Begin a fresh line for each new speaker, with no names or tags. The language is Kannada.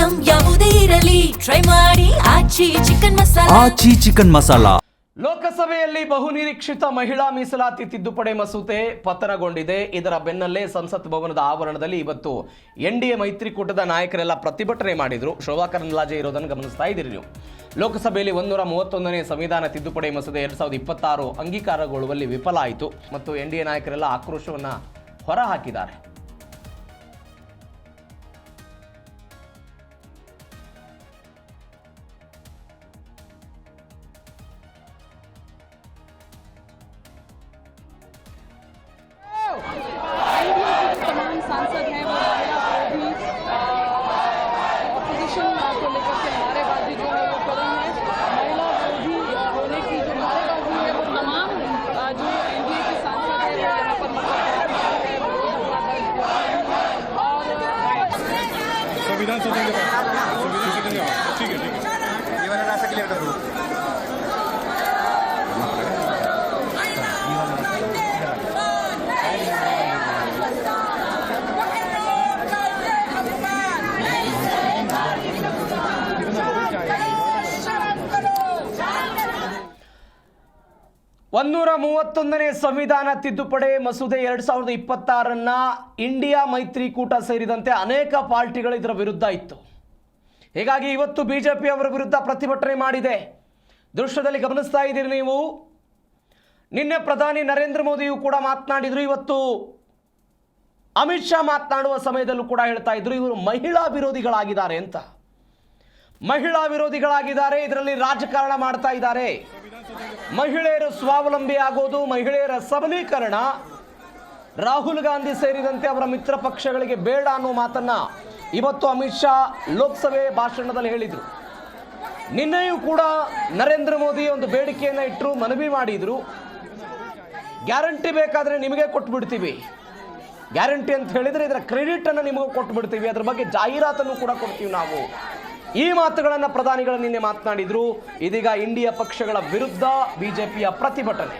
ಐಟಂ ಯಾವುದೇ ಇರಲಿ ಟ್ರೈ ಮಾಡಿ ಆಚಿ ಚಿಕನ್ ಮಸಾಲಾ.
ಲೋಕಸಭೆಯಲ್ಲಿ ಬಹುನಿರೀಕ್ಷಿತ ಮಹಿಳಾ ಮೀಸಲಾತಿ ತಿದ್ದುಪಡಿ ಮಸೂದೆ ಪತನಗೊಂಡಿದೆ. ಇದರ ಬೆನ್ನಲ್ಲೇ ಸಂಸತ್ ಭವನದ ಆವರಣದಲ್ಲಿ ಇವತ್ತು ಎನ್ಡಿಎ ಮೈತ್ರಿಕೂಟದ ನಾಯಕರೆಲ್ಲ ಪ್ರತಿಭಟನೆ ಮಾಡಿದ್ರು. ಶೋಭಾ ಕರಂದ್ಲಾಜೆ ಇರೋದನ್ನು ಗಮನಿಸ್ತಾ ಇದ್ದೀರಿ ನೀವು. ಲೋಕಸಭೆಯಲ್ಲಿ 131ನೇ ಸಂವಿಧಾನ ತಿದ್ದುಪಡಿ ಮಸೂದೆ 2026 ಅಂಗೀಕಾರಗೊಳ್ಳುವಲ್ಲಿ ವಿಫಲ ಆಯಿತು ಮತ್ತು ಎನ್ಡಿಎ ನಾಯಕರೆಲ್ಲ ಆಕ್ರೋಶವನ್ನು ಹೊರಹಾಕಿದ್ದಾರೆ.
तमाम सांसद हैं वो भी अपोजिशन को लेकर के नारेबाजी जो है वो कर रहे हैं. महिला विरोधी होने की जो नारेबाजी है वो तमाम जो एनडीए के सांसद हैं वो यहाँ पर
संविधान सदन के पास ठीक है ये वाला रास्ता क्लियर कर दो.
ಒಂದೂರ 31ನೇ ಸಂವಿಧಾನ ತಿದ್ದುಪಡಿ ಮಸೂದೆ 2026 ಇಂಡಿಯಾ ಮೈತ್ರಿಕೂಟ ಸೇರಿದಂತೆ ಅನೇಕ ಪಾರ್ಟಿಗಳು ಇದರ ವಿರುದ್ಧ ಇತ್ತು. ಹೀಗಾಗಿ ಇವತ್ತು ಬಿಜೆಪಿ ಅವರ ವಿರುದ್ಧ ಪ್ರತಿಭಟನೆ ಮಾಡಿದೆ. ದೃಶ್ಯದಲ್ಲಿ ಗಮನಿಸ್ತಾ ಇದ್ದೀರಿ ನೀವು. ನಿನ್ನೆ ಪ್ರಧಾನಿ ನರೇಂದ್ರ ಮೋದಿಯು ಕೂಡ ಮಾತನಾಡಿದ್ರು. ಇವತ್ತು ಅಮಿತ್ ಶಾ ಮಾತನಾಡುವ ಸಮಯದಲ್ಲೂ ಕೂಡ ಹೇಳ್ತಾ ಇದ್ರು ಇವರು ಮಹಿಳಾ ವಿರೋಧಿಗಳಾಗಿದ್ದಾರೆ ಅಂತ. ಮಹಿಳಾ ವಿರೋಧಿಗಳಾಗಿದ್ದಾರೆ, ಇದರಲ್ಲಿ ರಾಜಕಾರಣ ಮಾಡ್ತಾ ಇದ್ದಾರೆ. ಮಹಿಳೆಯರು ಸ್ವಾವಲಂಬಿ ಆಗೋದು, ಮಹಿಳೆಯರ ಸಬಲೀಕರಣ ರಾಹುಲ್ ಗಾಂಧಿ ಸೇರಿದಂತೆ ಅವರ ಮಿತ್ರ ಪಕ್ಷಗಳಿಗೆ ಬೇಡ ಅನ್ನೋ ಮಾತನ್ನ ಇವತ್ತು ಅಮಿತ್ ಶಾ ಲೋಕಸಭೆ ಭಾಷಣದಲ್ಲಿ ಹೇಳಿದರು. ನಿನ್ನೆಯೂ ಕೂಡ ನರೇಂದ್ರ ಮೋದಿ ಒಂದು ಬೇಡಿಕೆಯನ್ನು ಇಟ್ಟರು, ಮನವಿ ಮಾಡಿದ್ರು. ಗ್ಯಾರಂಟಿ ಬೇಕಾದರೆ ನಿಮಗೆ ಕೊಟ್ಟು ಬಿಡ್ತೀವಿ, ಗ್ಯಾರಂಟಿ ಅಂತ ಹೇಳಿದರೆ ಇದರ ಕ್ರೆಡಿಟ್ ಅನ್ನು ನಿಮಗೆ ಕೊಟ್ಟು ಬಿಡ್ತೀವಿ, ಅದರ ಬಗ್ಗೆ ಜಾಹೀರಾತನ್ನು ಕೂಡ ಕೊಡ್ತೀವಿ ನಾವು. ಈ ಮಾತುಗಳನ್ನು ಪ್ರಧಾನಿಗಳು ನಿನ್ನೆ ಮಾತನಾಡಿದ್ರು. ಇದೀಗ ಇಂಡಿಯಾ ಪಕ್ಷಗಳ ವಿರುದ್ಧ ಬಿಜೆಪಿಯ ಪ್ರತಿಭಟನೆ.